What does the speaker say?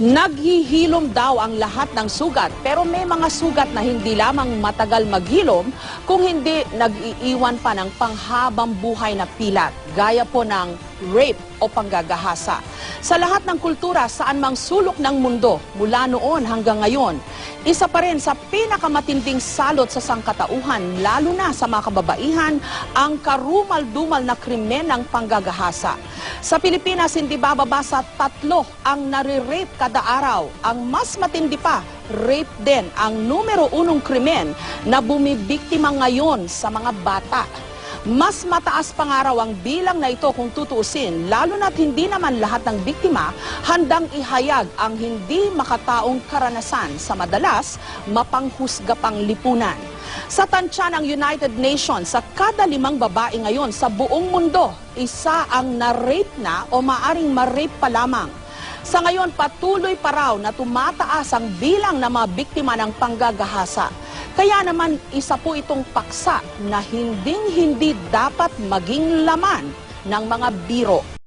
Naghihilom daw ang lahat ng sugat, pero may mga sugat na hindi lamang matagal maghilom kung hindi nag-iiwan pa ng panghabang buhay na pilat, gaya po ng rape o panggagahasa. Sa lahat ng kultura saan mang sulok ng mundo, mula noon hanggang ngayon, isa pa rin sa pinakamatinding salot sa sangkatauhan, lalo na sa mga kababaihan, ang karumal-dumal na krimen ng panggagahasa. Sa Pilipinas, hindi bababa sa 3 ang nare-rape kada araw. Ang mas matindi pa, rape din ang numero 1 krimen na bumibiktima ngayon sa mga bata. Mas mataas pa nga raw ang bilang na ito kung tutuusin, lalo na't hindi naman lahat ng biktima handang ihayag ang hindi makataong karanasan sa madalas mapanghusga pang lipunan. Sa tansya ng United Nations, sa kada 5 babae ngayon sa buong mundo, isa ang na-rape na o maaring ma-rape pa lamang. Sa ngayon, patuloy pa raw na tumataas ang bilang ng mga biktima ng panggagahasa. Kaya naman, isa po itong paksa na hinding-hindi dapat maging laman ng mga biro.